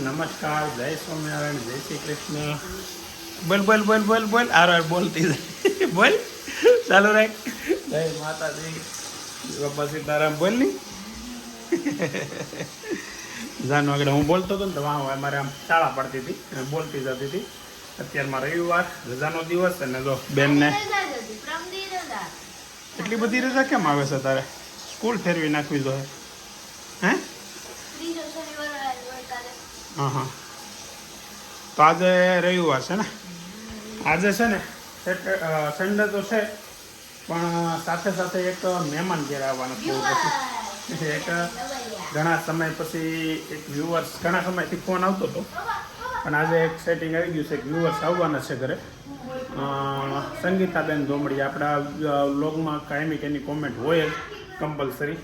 નમસ્કાર, જય સ્વામિનારાયણ, જય શ્રી કૃષ્ણ. બોલ બોલ બોલ બોલ બોલ આર બોલતી જાય. બોલ ચાલુ રાખ. જય માતાજી, બાપા સીતારામ. બોલ ની જાનો આગળ હું બોલતો હતો ને તો વાહ અમારે આમ શાળા પડતી હતી અને બોલતી જતી હતી. અત્યારમાં રવિવાર રજાનો દિવસ અને જો બેનને એટલી બધી રજા કેમ આવે છે તારે? સ્કૂલ ફેરવી નાખવી જોઈએ. હે? હા હા, તો આજે રવિવાર છે ને, આજે છે ને સન્ડે તો છે પણ સાથે સાથે એક મહેમાન ઘેર આવવાના છે. પછી એક ઘણા સમય પછી એક વ્યુઅર્સ, ઘણા સમયથી ફોન આવતો હતો પણ આજે એક સેટિંગ આવી ગયું છે કે વ્યુઅર્સ આવવાના છે ઘરે. સંગીતાબેન ધોમડી, આપણા વ્લોગમાં કાયમી એની કોમેન્ટ હોય જ કમ્પલસરી.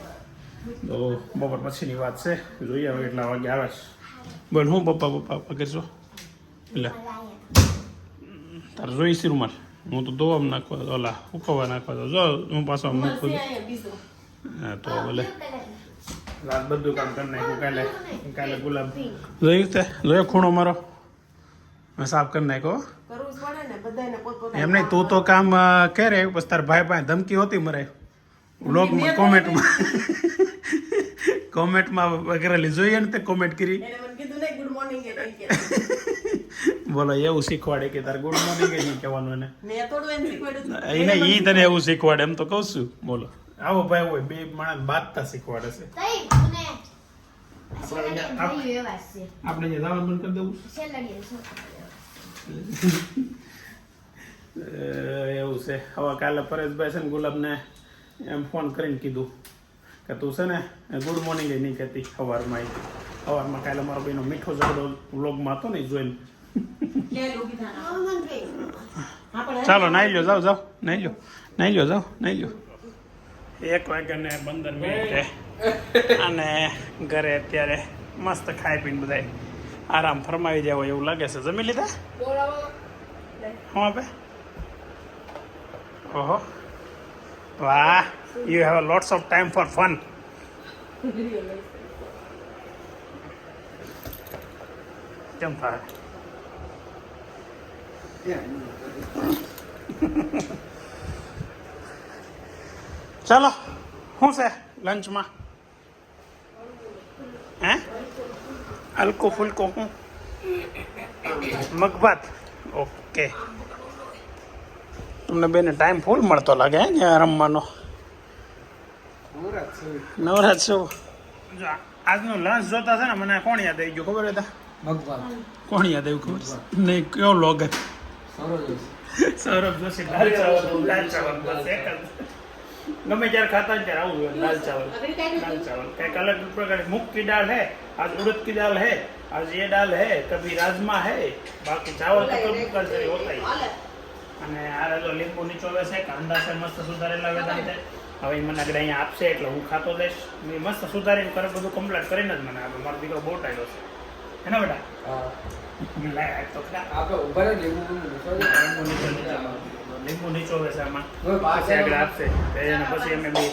તો બપોર પછીની વાત છે, જોઈએ હવે કેટલા વાગે આવે છે. બોલ હું પપ્પા કરશો એટલે તારે જોઈ છે રૂમાલ? હું તો ધોવામાં નાખવા ઓલા ઉકવવા નાખવા તો જો હું પાછો મૂકું. હા તો ભલે રાત બધું કામ કરી નાખ્યું. કાલે ગુલાબ જોયું તે જોયો ખૂણો મારો મેં સાફ કરી નાખ્યો. એમ નહીં, તું તો કામ કરે પછી તારા ભાઈ પાસે ધમકી હોતી મરાય બ્લોગમાં કોમેન્ટમાં કરેલી જોઈએ ને તે કોમેન્ટ કરી. બોલો એવું શીખવાડે કે તારે ગુડ મોર્નિંગ નહીં કહેવાનું એને ઈ તને એવું શીખવાડે એમ તો કહું છું. બોલો આવો ભાઈ હોય બે માણસ બાંધતા શીખવાડે છે. આપણે જવાનું બંધ કરી દેવું એવું છે. હવે કાલે પરેશભાઈ છે ને ગુલાબને એમ ફોન કરીને કીધું કે તું છે ને ગુડ મોર્નિંગ નહીં કહેતી સવારમાં. કાલે મારો ભાઈનો મીઠો ઝઘડો વ્લોગમાં હતો ને જોઈને. ચાલો નાઈ લો, જાઓ જાઓ નાઈ લો જાઓ નાઈ લો. 1 વાગ્યાને 15 મિનિટે અને ઘરે અત્યારે મસ્ત ખાઈ પીને બધા આરામ ફરમાવી જાય એવું લાગે છે. જમી લીધા? હું આપે? ઓહો વાહ, you have lots of time for fun. કેમ થાય? ચાલો શું છે લંચમાં? હે હલકો ફુલકો હું મગભાત. ઓકે, તમને બેને ટાઈમ ફૂલ મળતો લાગે હે ને રમવાનો. નવરાજ છો. જો આજનો લંચ જોતા છે ને મને કોણ યાદ આવી ગયું ખબર હતા? કોણ યાદ આવ્યું ખબર નહીં? કયો લોગ? સૌરભ જોશી. દાલ ચાવલ બસ એક જ. ગમે ત્યારે ખાતા ત્યારે આવું હોય દાલ ચાવલ કંઈક अलग प्रकार. मूंग की दाल है, आज उड़द की दाल है, आज ये दाल है, कभी राजमा है, बाकी चावल तो कंपल्सरी होता ही. અને આ તો લીંબુ નીચોવે છે, કાંદા છે મસ્ત સુધારેલા વેદાંતે. હવે મને આગળ અહીંયા આપશે એટલે હું ખાતો જઈશ. મેં મસ્ત સુધારીને કરે બધું કમ્પ્લીટ કરીને જ મને આપે. મારો દીકરો બહુ ટાઈલો છે હે ને બેટા? લીંબુ નીચોવે છે આમાં, આગળ આપશે પછી અમે બી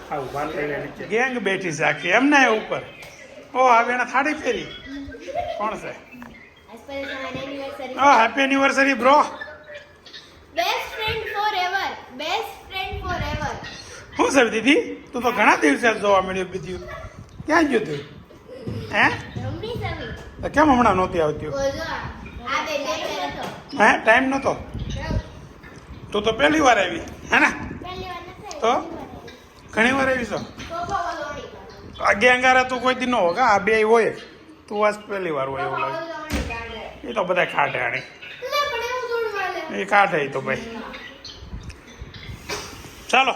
ખાવું. ભાત લઈ નીચે ગેંગ બેઠી છે આખી એમને ઉપર. ઓ હવે એને થાળી ફેરી કોણ છે? Oh happy anniversary bro. Best friend forever, best friend forever. શું સર દીદી, તું તો ઘણા દિવસે જોવા મળ્યું બીજું. ક્યાં ગયું તું? હે રમણી સમી કેમ હમણાં નહોતી આવતી? ઓજો આ બે લેટર હતો. હે ટાઈમ નહોતો? તું તો પહેલી વાર આવી હે ને? પહેલી વાર નથી તો ઘણી વાર આવી છો. કોકો વલોણી આગે અંગારા તું કોઈ દી ન હોય આ બે હોય, તું આજ પહેલી વાર હોય એવું લાગે. એ તો બધા ખાટે આણી એ કાઢે તો ભાઈ. ચાલો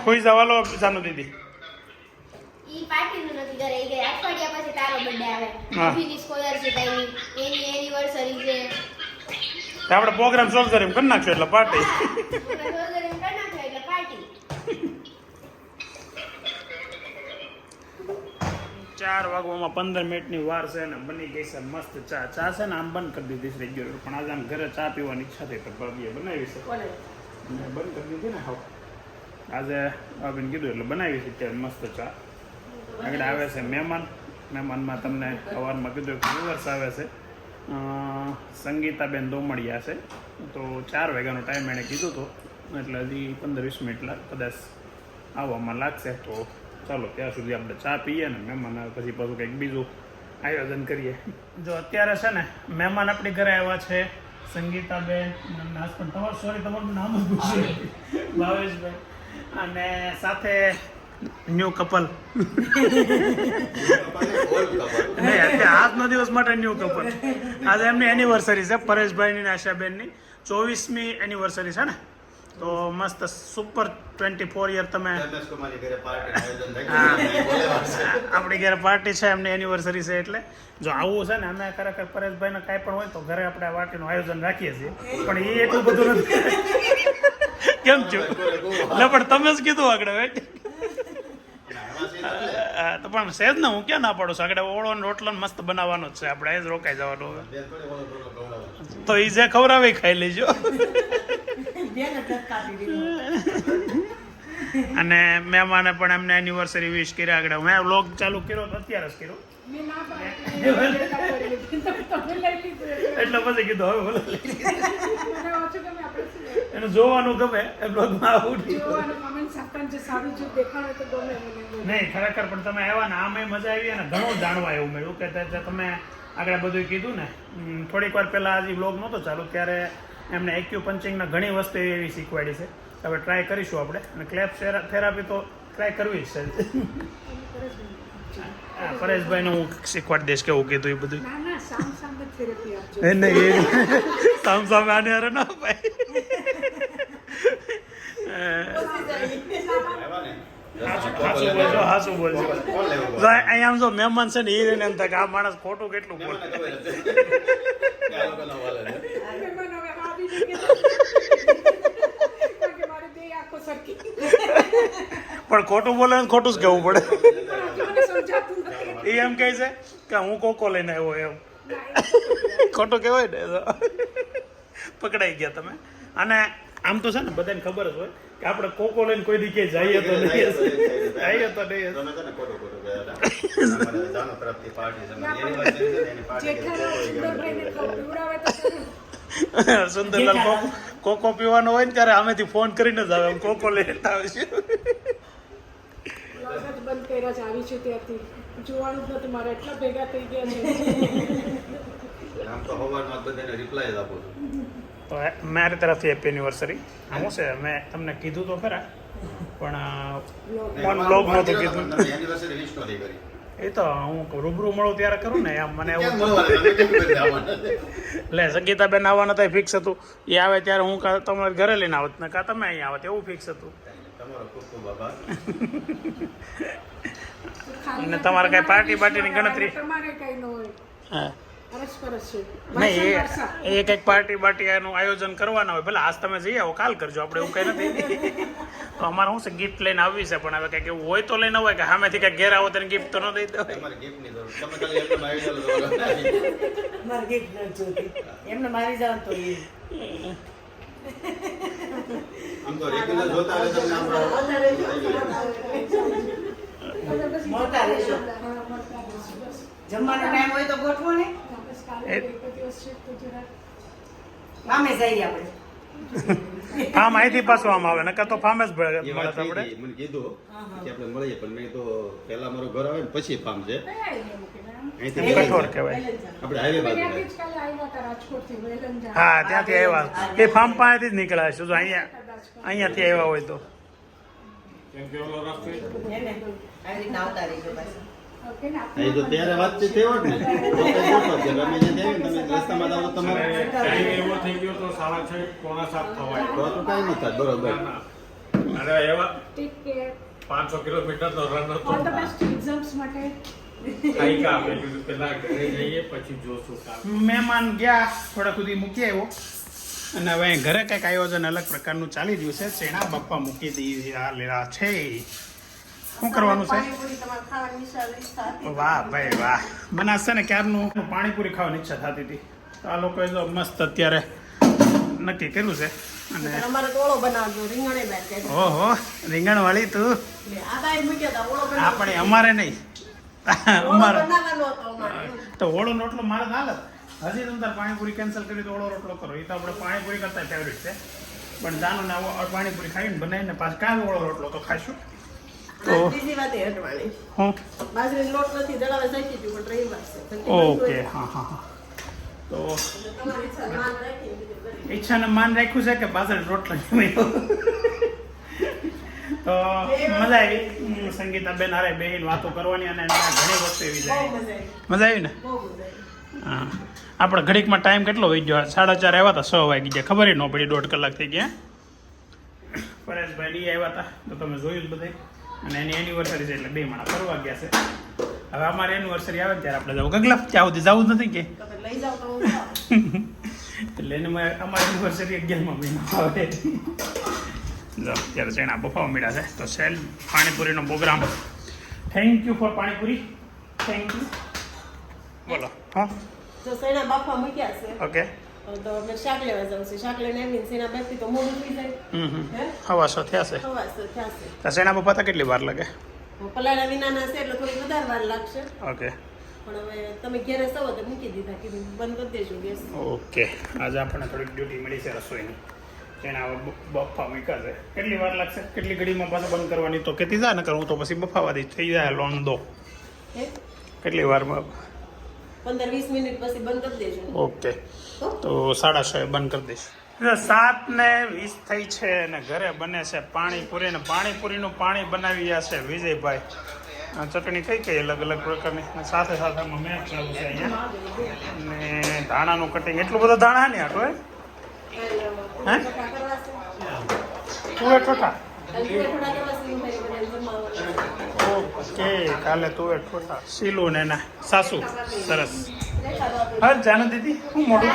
કોઈ જવાલો જાનું દીદી. ઈ પાર્ટીનું નથી કરે. ઈ ગઈ અઠવાડિયા પછી તારો બર્થડે આવે, અભિની સ્કોલરશિપ આવી, એની એનિવર્સરી છે. આપણે પ્રોગ્રામ સોલ્વ કરી નાખશું એટલે પાર્ટી. 4 વાગવામાં 15 મિનિટની વાર છે ને બની ગઈ છે મસ્ત ચા. ચા છે ને આમ બંધ કરી દીધી છે રેગ્યુલર, પણ આજે આમ ઘરે ચા પીવાની ઈચ્છા થઈ તો ભાભીએ બનાવી છે. બંધ કરી દીધી ને હવે આજે ભાભીને કીધું એટલે બનાવી છે ત્યારે મસ્ત ચા. આગળ આવે છે મહેમાન મહેમાનમાં તમને સવારમાં કીધું કે વ્યુઅર્સ આવે છે, સંગીતાબેન દોમડિયા છે. તો 4 વાગ્યાનો ટાઈમ એણે કીધું હતો, એટલે હજી 15-20 મિનિટ કદાચ આવવામાં લાગશે. તો ચાલો ત્યાં સુધી આપણે ચા પીએ ને મહેમાન આવે પછી પાછું કંઈક બીજું આયોજન કરીએ. જો અત્યારે છે ને મહેમાન આપણી ઘરે આવ્યા છે સંગીતાબેન, હસબન્ડ તમારું નામ જ પૂછ્યું ભાવેશભાઈ, અને સાથે ન્યૂ કપલ. નહીં, અત્યારે આજનો દિવસ માટે ન્યૂ કપલ. આજે એમની એનિવર્સરી છે, પરેશભાઈની ને આશાબેનની 24મી એનિવર્સરી છે ને. તો મસ્ત સુપર 24 યર તમે આપણી ઘરે પાર્ટી છે, એમની એનિવર્સરી છે. એટલે જો આવું છે ને અમે ખરેખર પરેશભાઈને કાંઈ પણ હોય તો ઘરે આપણે પાર્ટીનું આયોજન રાખીએ છીએ, પણ એ એટલું બધું નથી. કેમ છો? એટલે પણ તમે જ કીધું આગળ વેટ તો પણ સહેજ ને હું ક્યાં ના પાડું છું. આગળ ઓળો ને રોટલો મસ્ત બનાવવાનો જ છે, આપણે એ જ રોકાઈ જવાનું હવે. તો એ જે ખવડાવે ખાઈ લેજો. અને મહેમાને પણ એમને એનિવર્સરી વિશ કર્યા. આગળ મેં વ્લોગ ચાલુ કર્યો તો અત્યારે જ કર્યો, એટલે પછી કીધું હવે બોલો એને જોવાનું ગમે એ બ્લોગમાં આવું નહીં. ખરેખર પણ તમે આવ્યા ને આમે મજા આવી અને ઘણું જાણવા એવું મળ્યું કે તમે આગળ બધું કીધું ને. થોડીક વાર પહેલાં હજી બ્લોગ નહોતો ચાલુ ત્યારે એમને એક્યુપંચિંગના ઘણી વસ્તુ એવી શીખવાડી છે. હવે ટ્રાય કરીશું આપણે, અને ક્લેપ થેરાપી તો ટ્રાય કરવી જ છે. પરેશભાઈને હું શીખવાડી દઈશ કેવું કીધું એ બધું. સામ સામે આને અરે ના ભાઈ. હાચું બોલજો. અહીંયા આમ જો મહેમાન છે ને એ એમ થાય કે આ માણસ ખોટું કેટલું બોલે. પણ ખોટું બોલે ખોટું જ કહેવું પડે. એ એમ કહે છે કે હું કોકો લઈને આવ્યો, એમ ખોટું કહેવાય ને. પકડાઈ ગયા તમે. અને આમ તો છે ને બધાને ખબર જ હોય કે આપણે કોકો લઈને કોઈ દી ક્યાંય જઈએ તો નહીં, જઈએ તો નહીં. સુંદરલાલ કોકો પીવાનો હોય ને ત્યારે આમેથી ફોન કરીને જ આવે, કોકો લઈને આવે છે. બંધ કર્યા છે, આવી છે ત્યાંથી જોવાનું જ નથી મારે, એટલા ભેગા થઈ ગયા છે. આમ તો હવારમાં બધાને રિપ્લાય જ આપું છું. તો મારી તરફથી હેપી એનિવર્સરી. શું છે મેં તમને કીધું તો ખરા, પણ બ્લોગ નહોતું કીધું. એનિવર્સરી વિશ નહોતી કરી. એ તો હું રૂબરૂ મળું ત્યારે કરું ને. આમ મને એવું એટલે સંગીતાબેન આવવાના તો ફિક્સ હતું, એ આવે ત્યારે હું તમારે ઘરે લઈને આવત ને કાં તમે અહીંયા આવત, એવું ફિક્સ હતું. તમારો ખૂબ ખૂબ આભાર. અને તમારે કઈ પાર્ટી બાર્ટીની ગણતરી તમારે કઈ ન હોય. હા અરસપરસ છે નહીં, એ કંઈક પાર્ટી બાર્ટી એનું આયોજન કરવાના હોય. ભલે આજ તમે જઈ આવો, કાલ કરજો, આપણે એવું કંઈ નથી. તો અમારે શું છે ગિફ્ટ લઈને આવી છે, પણ હવે કંઈક એવું હોય તો લઈને હોય કે સામેથી કંઈક ઘેર આવો તેને ગિફ્ટ તો ન દઈ દો. તમારે ગિફ્ટની જરૂર, તમે ખાલી એમને આવી જાવ. મારે ગિફ્ટ નથી જોતી, એમને મારી જાવ તો એ આમ તો રેગ્યુલર જોતા રહે તમને મોટા રહેશો. જમવાનો ટાઈમ હોય તો ગોઠવો ને, મામે જઈએ આપણે. ફાર્મ અહીંથી પાછું આમ આવે, નકર તો ફાર્મ જ મળે આપણે. મને કીધું કે આપણે મળીએ, પણ મેં તો પહેલા મારું ઘર આવે ને પછી ફાર્મ છે. અહીંથી કઠોર કહેવાય. આપણે હાઈવે બાજુ હા ત્યાંથી આવ્યા, એ ફાર્મ પાસેથી જ નીકળ્યા છે. જો અહીંયાથી આવ્યા હોય તો એને આવી રીતના આવતા રહીજો પાછું. અહીં તો ત્યારે વાતચીત થઈ હોત ને તો કઈ જોતો કે રમે જે દેવી તમે રસ્તામાં આવો તમારે ટાઈમ એવો થઈ ગયો તો 6:30 પોણા 7 થવાય. તો કઈ નહીં થાય. બરોબર. અરે એવા ટેક કેર, 500 કિલોમીટર નો રન હતો. ઓલ ધ બેસ્ટ એક્ઝામ્સ માટે. કઈ કામ કીધું પેલા ઘરે જઈએ પછી જોશું કામ. મહેમાન ગયા, થોડા સુધી મૂકી આવ્યો, અને હવે ઘરે કંઈક આયોજન અલગ પ્રકારનું ચાલી રહ્યું છે. ચેણા બાપા મૂકી દઈ લેલા છે. શું કરવાનું છે? વાહ ભાઈ વાહ. બનાસશે ને ક્યારનું પાણીપુરી ખાવાની ઈચ્છા થતી હતી. તો આ લોકોએ જો મસ્ત અત્યારે નક્કી કર્યું છે. અને અમારે તો ઓળો બનાવજો, રીંગણે બેઠ. ઓહો રીંગણ વાળી તું. આ બાય મૂક્યા હતા ઓળો બનાવ. આપણે અમારે નહીં, અમારે બનાવવાનો હતો અમારે. તો ઓળો રોટલો મારે તો હાલ હજી તમે તાર પાણીપુરી કેન્સલ કરી તો ઓળો રોટલો કરો એ તો આપણે પાણીપુરી કરતા ફેવરિટ છે પણ જાનું ને પાણીપુરી ખાઈને બનાવીને પાછું કાલ ઓળો રોટલો તો ખાઈશું તો આ બીજી વાત એ હટવાની. હું બાજરીનો લોટ નથી દળાવે શીખી ગયું પણ રવિવાર છે. ઓકે હા હા હા તો તમારી ઈચ્છા માન રાખી બીજું કરી. ઈચ્છાને માન રાખ્યું છે કે બાજરી રોટલો તો મજા આવી સંગીતાબેન હારે બેહીને વાતો કરવાની અને એમાં ઘણી વસ્તુ એવી બહુ જાય મજા મજા આવી. આવી ને બહુ મજા આવી. હા આપણે ઘડીકમાં ટાઈમ કેટલો વહી ગયો 4:30 આવ્યા હતા 6 વાગી ગયા ખબર ન પડી 1.5 કલાક થઈ ગયા પરેશભાઈ આવ્યા હતા તો તમે જોયું જ બધે અને એની એનિવર્સરી છે એટલે 2 માણા ફરવા ગયા છે હવે અમારે એનિવર્સરી આવે ને ત્યારે આપણે જવું ગગલા ત્યાં સુધી જવું જ નથી કે તમે લઈ જાઓ તો હું જાઉં. એટલે એને અમારી એનિવર્સરી 11મા મહિનામાં આવે જો ત્યારે ચણા બફાવા મળ્યા છે તો સેલ પાણીપુરીનો program thank you for panipuri thank you બોલો હા તો સૈણા બાફવા મૂક્યા છે ઓકે તો અમે શાક લેવા જાઉં છું. શાક લઈને આવીને સૈણા બાફી તો મોડું થઈ જાય. હે? હવાસો થયા છે ખવાશે, થશે. તો શેણા બફાતા કેટલી વાર લાગે પલાળા વિનાના છે એટલે થોડી વધારે વાર લાગશે ઓકે પણ હવે તમે ઘેરે સવો તો મૂકી દીધા કીધું બંધ કરી દેજો ગેસ. ઓકે આજે આપણને થોડીક ડ્યુટી મળી છે રસોઈની શેણા બફા મૂક્યા છે કેટલી વાર લાગશે કેટલી ઘડીમાં પાછા બંધ કરવાની તો કેતી જાય ને કરું તો પછી બફાવા દઈશ થઈ જાય લોન દો હે? કેટલી વારમાં 15-20 મિનિટ પછી બંધ કરી દેજો. ઓકે તો 6:30 બંધ કરી દઈશ 7:20 થઈ છે અને ઘરે બને છે પાણીપુરી ને પાણીપુરીનું પાણી બનાવી રહ્યા છે વિજયભાઈ આ ચટણી કઈ કઈ અલગ અલગ પ્રકારની અને સાથે સાથે આમાં મેં ચાલુ છે અહીંયા અને ધાણાનું કટિંગ એટલું બધું ધાણા નહીં આટલું હે હે? ચોખા કરવા છે. તુવેર ઠોઠા અને થોડા કરવા છે એવું થાય બધાને જમાવવાનું. ઓકે કાલે તુવેર ઠોઠા શીલું ને એના સાસુ સરસ દેખાડો આપણે. હા જાનુ દીદી હું મોઢું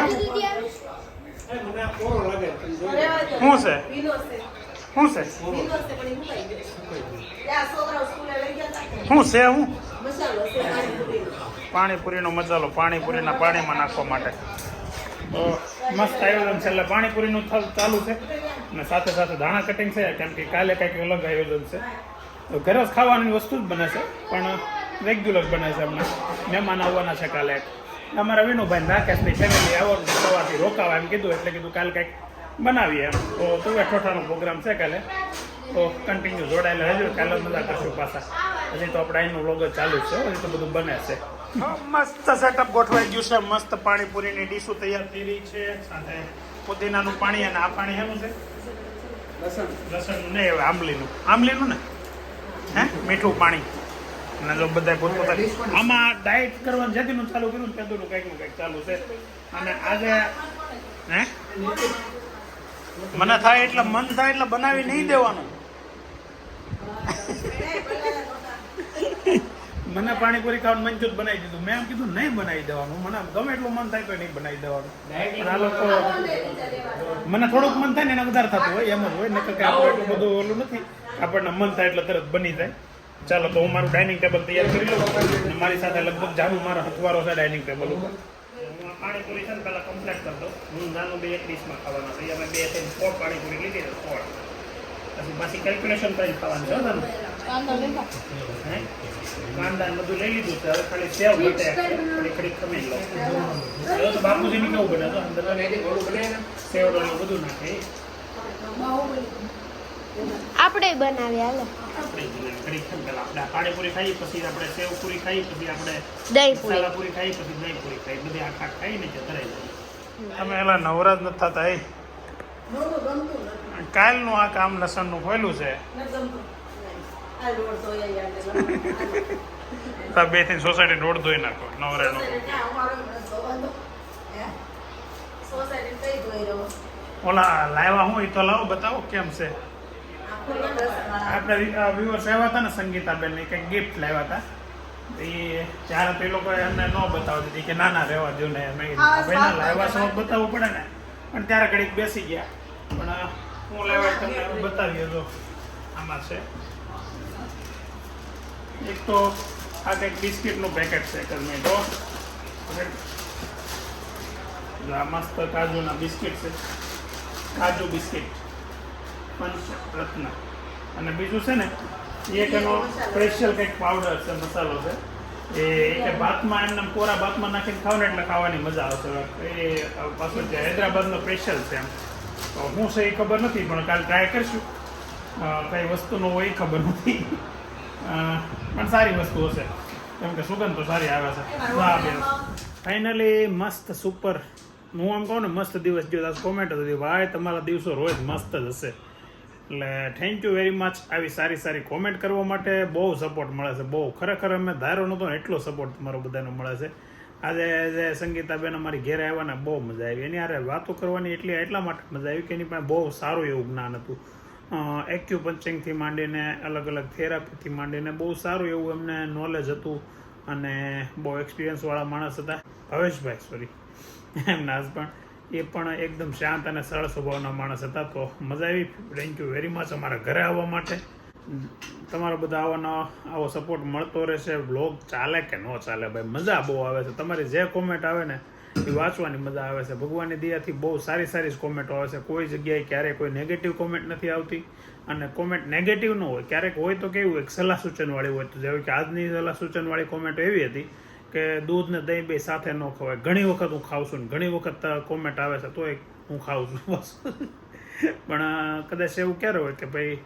રહેવા દો. શું છે ભીનો છે. શું છે ભીનો છે પણ એ મુકાઈ ગયો. ત્યાં છોકરાઓ સ્કૂલે લઈ ગયા હતા. શું છે હું મસાલો છે પાણીપુરીનો. પાણીપુરીનો મસાલો પાણીપુરીના પાણીમાં નાખવા માટે તો મસ્ત આયોજન છે એટલે પાણીપુરીનું ચાલુ છે અને સાથે સાથે ધાણા કટિંગ છે કેમ કે કાલે કંઈક અલગ આયોજન છે તો ઘરે જ ખાવાની વસ્તુ જ બને છે પણ રેગ્યુલર બને છે હમણાં મહેમાન આવવાના છે કાલે અમારા વિનુભાઈ રાકેશની ફેમિલી આવવાનું સવારથી રોકાવા એમ કીધું એટલે કીધું કાલે કંઈક બનાવીએ એમ તો તુવેર ઠોઠાનો પ્રોગ્રામ છે કાલે તો કન્ટિન્યુ જોડાયેલા રહેજો કાલે મજા કરશું પાછા હજી તો આપણે અહીંનું વ્લોગ જ ચાલુ જ છે હજી તો બધું બને છે મસ્ત સેટઅપ ગોઠવાઈ ગયું છે મસ્ત પાણીપુરીની ડીશો તૈયાર થઈ રહી છે સાથે પુદીનાનું પાણી અને આ પાણી શેનું છે લસણનું નહીં હવે આંબલીનું ને હે મીઠું પાણી અને જો બધા પોતપોતાની આમાં ડાયટ કરવાનું જેથી ચાલુ કર્યું ને તેનું કંઈક નું કંઈક ચાલુ છે અને આજે હે મને થાય એટલે મન થાય એટલે બનાવી નહીં દેવાનું મને પાણીપુરી ખાવાનું મન થયું બનાવી દીધું મેં એમ કીધું નહીં બનાવી દેવાનું મને ગમે એટલું મન થાય તો નહીં બનાવી દેવાનું પણ આ લોકો મને થોડુંક મન થાય ને એને વધારે થતું હોય એમ જ હોય નકર કે આપણે એટલું બધું ઓલું નથી આપણને મન થાય એટલે તરત બની જાય ચાલો તો હું મારું ડાઇનિંગ ટેબલ તૈયાર કરી લઉં અને મારી સાથે લગભગ જાનું મારો હથવારો છે ડાઇનિંગ ટેબલ ઉપર પાણીપુરી છે ને પહેલાં કમ્પ્લીટ કરી દઉં હું નાનું 2 એક ડીશમાં ખાવાના છે અમે 2 થઈને 4 પાણીપુરી લીધી ને 4 પછી પાછી કેલ્ક્યુલેશન કરીને ખાવાનું છે નાનું હે કાંદા ને બધું લઈ લીધું છે હવે ખાલી સેવ ઘટે ખડી ખમી લો હવે તો બાપુજીની કેવું બને તો અંદર સેવડો ને બધું નાખે આપણે બનાવી હાલો આપણે ખડી ખમી પેલા આપણે પાણીપુરી ખાઈએ પછી આપણે સેવ પૂરી ખાઈએ પછી આપણે દહીં પૂરી મસાલા પૂરી ખાઈએ પછી દહીં પૂરી ખાઈએ બધી આખા ખાઈને જતરાઈ જાય અમે એલા નવરાજ નથી થતા એ નહોતું ગમતું નથી. કાલનું આ કામ લસણનું ખોયલું છે નથી ગમતું. આ રોડ તો અહીંયા તો 2-3 સોસાયટી રોડ ધોઈ નાખો નવરાનો સોસાયટી કઈ ધોઈ રહ્યો ઓલા લાવ્યા હું એ તો લાવો બતાવો કેમ છે આપણે વ્યુઅર્સ આવ્યા હતા ને સંગીતાબેન ની કંઈક ગિફ્ટ લાવ્યા હતા એ ત્યારે તો એ લોકોએ અમને ન બતાવી દીધી કે ના ના રહેવા દો ને મેં કીધું ભાઈ ના લાવ્યા છો બતાવવું પડે ને પણ ત્યારે ઘડીક બેસી ગયા પણ હું લાવ્યા તમને બતાવી દો આમાં છે એક તો આ કંઈક બિસ્કિટનું પેકેટ છે મેં તો આ મસ્ત કાજુના બિસ્કિટ છે કાજુ બિસ્કિટ પંચ રત્ન અને બીજું છે ને એક એનો સ્પેશિયલ કંઈક પાવડર છે મસાલો છે એ ભાતમાં એમને કોરા ભાતમાં નાખીને ખાવ ને એટલે ખાવાની મજા આવશે. એ પાછું જે હૈદરાબાદનો સ્પેશિયલ છે એમ. તો હું છે એ ખબર નથી, પણ કાલે ટ્રાય કરીશું. કઈ વસ્તુનો હોય એ ખબર નથી, પણ સારી વસ્તુ હશે કેમ કે સુગંધ તો સારી આવે છે. ફાઇનલી મસ્ત સુપર. હું આમ કહું ને મસ્ત દિવસ ગયો. કોમેન્ટ હતી ભાઈ તમારા દિવસો રોજ મસ્ત જ હશે. એટલે થેન્ક યુ વેરી મચ આવી સારી સારી કોમેન્ટ કરવા માટે. બહુ સપોર્ટ મળે છે, બહુ ખરેખર અમે ધાર્યો નહોતો ને એટલો સપોર્ટ તમારો બધાનો મળે છે. આજે જે સંગીતાબેન અમારી ઘેરે આવ્યા ને બહુ મજા આવી. એની હારે વાતો કરવાની એટલા માટે મજા આવી કે એની પાસે બહુ સારું એવું જ્ઞાન હતું. એક્યુપંચિંગથી માંડીને અલગ અલગ થેરાપીથી માંડીને બહુ સારું એવું એમને નોલેજ હતું અને બહુ એક્સપિરિયન્સવાળા માણસ હતા. ભવેશભાઈ સોરી એમના હસબન્ડ, એ પણ એકદમ શાંત અને સરળ સ્વભાવના માણસ હતા. તો મજા આવી. થેન્ક યુ વેરી મચ અમારા ઘરે આવવા માટે. તમારો બધા આવો સપોર્ટ મળતો રહેશે. બ્લોગ ચાલે કે ન ચાલે ભાઈ, મજા બહુ આવે છે. તમારી જે કોમેન્ટ આવે ને એ વાંચવાની મજા આવે છે. ભગવાનની દયાથી બહુ સારી સારી જ કોમેન્ટો આવે છે. કોઈ જગ્યાએ ક્યારેય કોઈ નેગેટિવ કોમેન્ટ નથી આવતી. અને કોમેન્ટ નેગેટિવ ન હોય, ક્યારેક હોય તો કેવું એક સલાહ સૂચનવાળી હોય. તો જેવી કે આજની સલાહ સૂચનવાળી કોમેન્ટ એવી હતી કે દૂધ ને દહીં બે સાથે ન ખવાય. ઘણી વખત હું ખાઉં છું ને ઘણી વખત કોમેન્ટ આવે છે તોય હું ખાઉં છું બસ. પણ કદાચ એવું ક્યારે હોય કે ભાઈ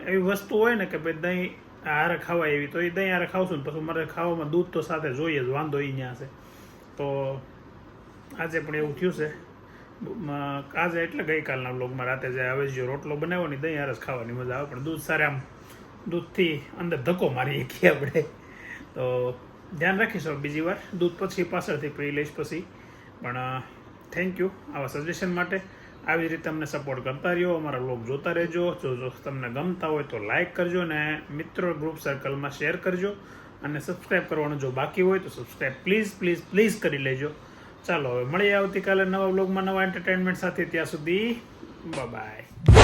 એવી વસ્તુ હોય ને કે ભાઈ દહીં હારે ખવાય એવી, તો એ દહીં હારે ખાઉં છું ને પછી મારે ખાવામાં દૂધ તો સાથે જોઈએ જ. વાંધો એ ત્યાં છે. તો આજે પણ એવું થયું છે. આજે એટલે ગઈકાલના બ્લોગમાં રાતે જે હવે જો રોટલો બનાવ્યો ને દહીં હારે જ ખાવાની મજા આવે. પણ દૂધ સારે આમ દૂધથી અંદર ધક્કો મારી શકીએ આપણે. તો ધ્યાન રાખીશું બીજી વાર. દૂધ પછી પાછળથી પી લઈશ પછી. પણ થેન્ક યુ આવા સજેશન માટે. આવી જ રીતે અમને સપોર્ટ કરતા રહ્યો. અમારા બ્લોગ જોતા રહેજો. જો તમને ગમતા હોય તો લાઇક કરજો ને મિત્રો ગ્રુપ સર્કલમાં શેર કરજો. અને સબસ્ક્રાઈબ કરવાનું જો બાકી હોય તો સબસ્ક્રાઈબ પ્લીઝ પ્લીઝ પ્લીઝ કરી લેજો. ચાલો હવે મળીએ આવતીકાલે નવા બ્લોગમાં નવા એન્ટરટેનમેન્ટ સાથે. ત્યાં સુધી બાય.